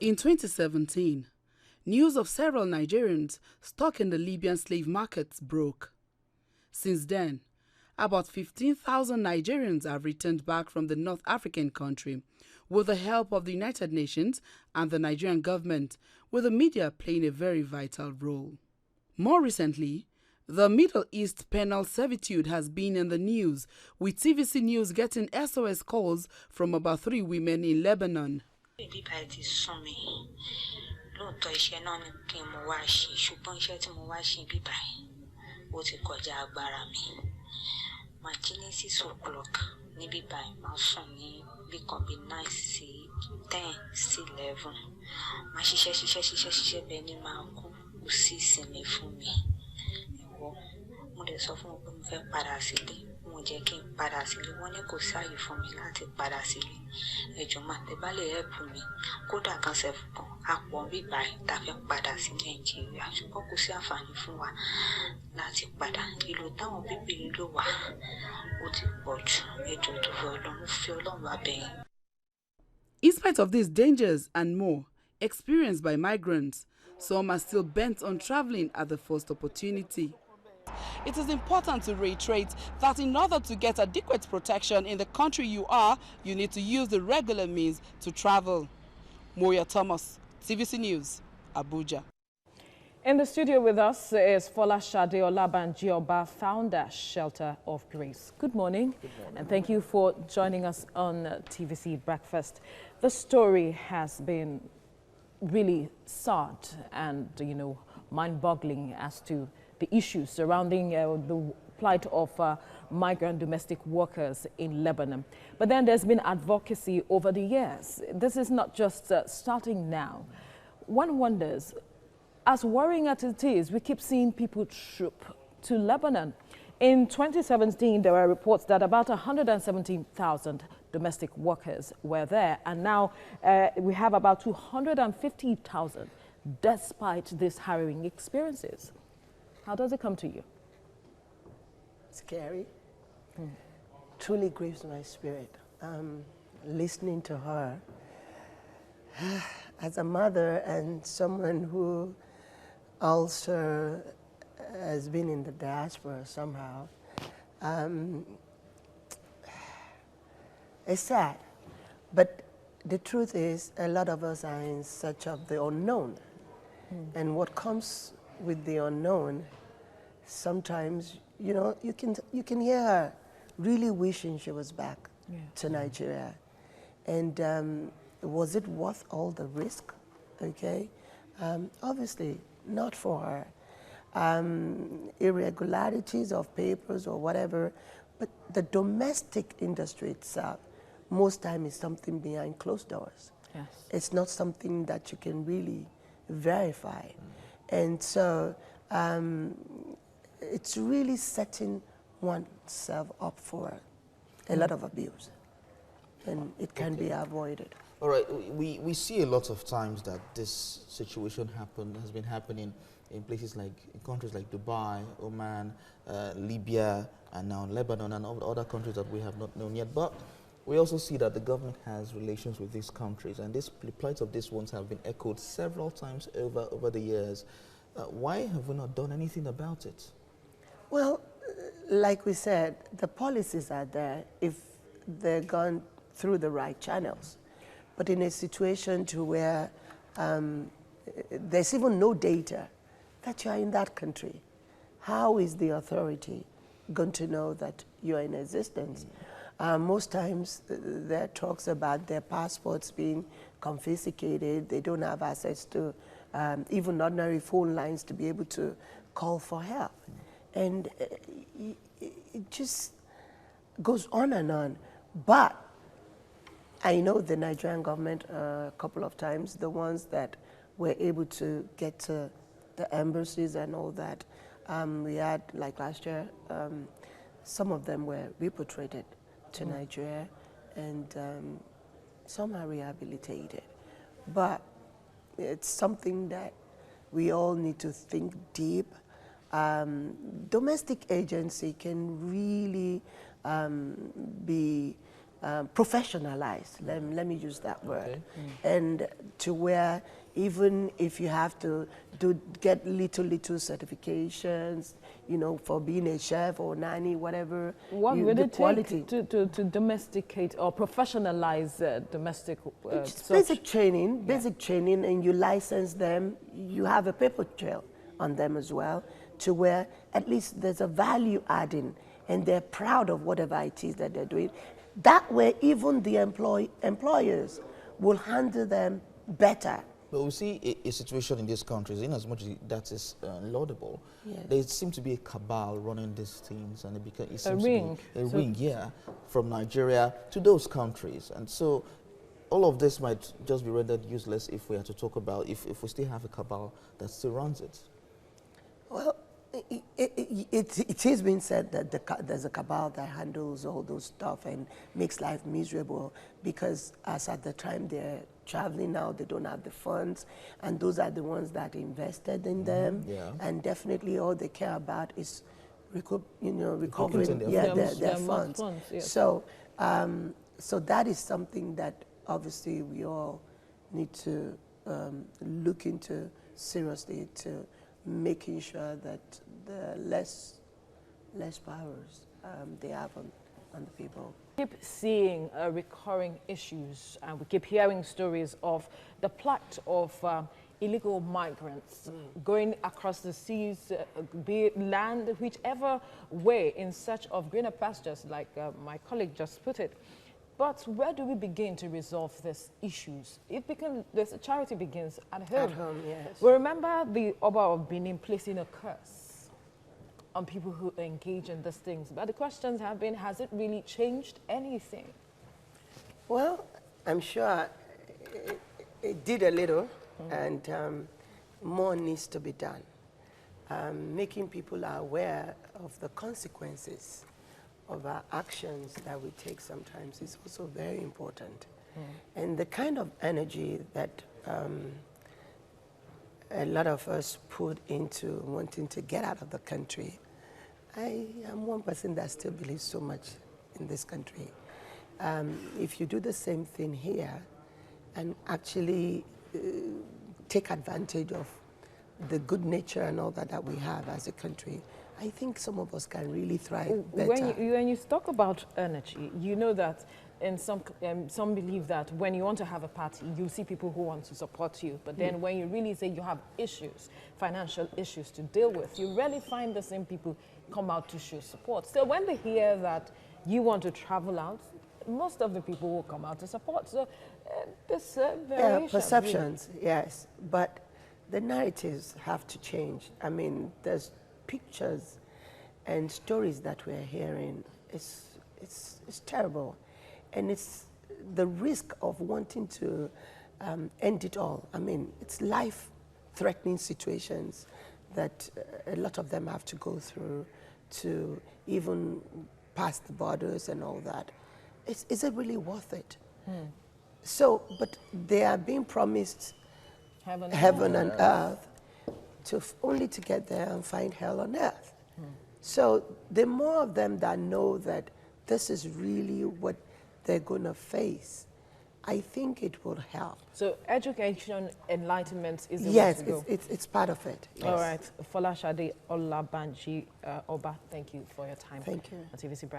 In 2017, news of several Nigerians stuck in the Libyan slave markets broke. Since then, about 15,000 Nigerians have returned back from the North African country with the help of the United Nations and the Nigerian government, with the media playing a very vital role. More recently, the Middle East penal servitude has been in the news, with TVC News getting SOS calls from about 3 women in Lebanon. In spite of these dangers and more experienced by migrants, some are still bent on traveling at the first opportunity. It is important to reiterate that in order to get adequate protection in the country you are, you need to use the regular means to travel. Moya Thomas, TVC News, Abuja. In the studio with us is Folashade Olabanji-Oba, founder, Shelter of Grace. Good morning. Good morning. And thank you for joining us on TVC Breakfast. The story has been really sad and, mind-boggling as to the issues surrounding the plight of migrant domestic workers in Lebanon. But then there's been advocacy over the years. This is not just starting now. One wonders, as worrying as it is, we keep seeing people troop to Lebanon. In 2017, there were reports that about 117,000 domestic workers were there, and now we have about 250,000 despite these harrowing experiences. How does it come to you? Scary. Truly grieves my spirit. Listening to her, as a mother and someone who also has been in the diaspora somehow, it's sad. But the truth is, a lot of us are in search of the unknown. And what comes with the unknown, sometimes, you can hear her really wishing she was back to Nigeria. And was it worth all the risk? Okay, obviously not for her. Irregularities of papers or whatever, but the domestic industry itself, most time is something behind closed doors. Yes. It's not something that you can really verify. And so it's really setting oneself up for a lot of abuse, and it can be avoided. All right, we see a lot of times that this situation has been happening in places like, in countries like Dubai, Oman, Libya, and now Lebanon, and other countries that we have not known yet. But we also see that the government has relations with these countries, and the plights of these ones have been echoed several times over the years. Why have we not done anything about it? Well, like we said, the policies are there if they're gone through the right channels. But in a situation to where there's even no data that you are in that country, how is the authority going to know that you're in existence? Most times there are talks about their passports being confiscated. They don't have access to even ordinary phone lines to be able to call for help. And it just goes on and on. But I know the Nigerian government a couple of times, the ones that were able to get to the embassies and all that. We had, like last year, some of them were repatriated to Nigeria, and some are rehabilitated. But it's something that we all need to think deep. Domestic agency can really be professionalized, let me use that word, Okay. and to where even if you have to get little certifications, you know, for being a chef or nanny, whatever, What would the it quality. take to domesticate or professionalize domestic It's such? basic training, and you license them. You have a paper trail on them as well, to where at least there's a value adding, and they're proud of whatever it is that they're doing. That way, even the employers will handle them better. But we see a situation in these countries, in as much as that is laudable, Yes. there seems to be a cabal running these things, and it seems ring. to be a So- ring, yeah, from Nigeria to those countries. And so all of this might just be rendered useless if we are to talk about, if we still have a cabal that still runs it. Well, it has been said that there's a cabal that handles all those stuff and makes life miserable, because as at the time they're traveling now, they don't have the funds, and those are the ones that invested in them. Yeah. And definitely all they care about is recovering their their funds. funds. Yes. So, so that is something that obviously we all need to look into seriously, to making sure that the less powers they have on the people. Keep seeing recurring issues, and we keep hearing stories of the plight of illegal migrants going across the seas, be it land, whichever way, in search of greener pastures, like my colleague just put it. But where do we begin to resolve these issues? The charity begins at home. At home, yes. We remember the Oba of Benin placing a curse on people who engage in these things. But the questions have been, has it really changed anything? Well, I'm sure it did a little, and more needs to be done. Making people aware of the consequences of our actions that we take sometimes is also very important. And the kind of energy that a lot of us put into wanting to get out of the country, I am one person that still believes so much in this country. If you do the same thing here and actually take advantage of the good nature and all that we have as a country, I think some of us can really thrive better. When you talk about energy, you know that in some believe that when you want to have a party, you see people who want to support you. But then when you really say you have issues, financial issues to deal with, you rarely find the same people come out to show support. So when they hear that you want to travel out, most of the people will come out to support. So this variation. Perceptions, yes. But the narratives have to change. I mean, there's pictures and stories that we're hearing. It's terrible. And it's the risk of wanting to end it all. I mean, it's life-threatening situations that a lot of them have to go through to even pass the borders and all that. Is it really worth it? So, but they are being promised heaven and earth only to get there and find hell on earth. So the more of them that know that this is really what they're going to face, I think it will help. So education, enlightenment is the Yes, way to go. it's part of it. Yes. All right. Folashade Olabanji Oba, thank you for your time. Thank you. On TVC Breakfast.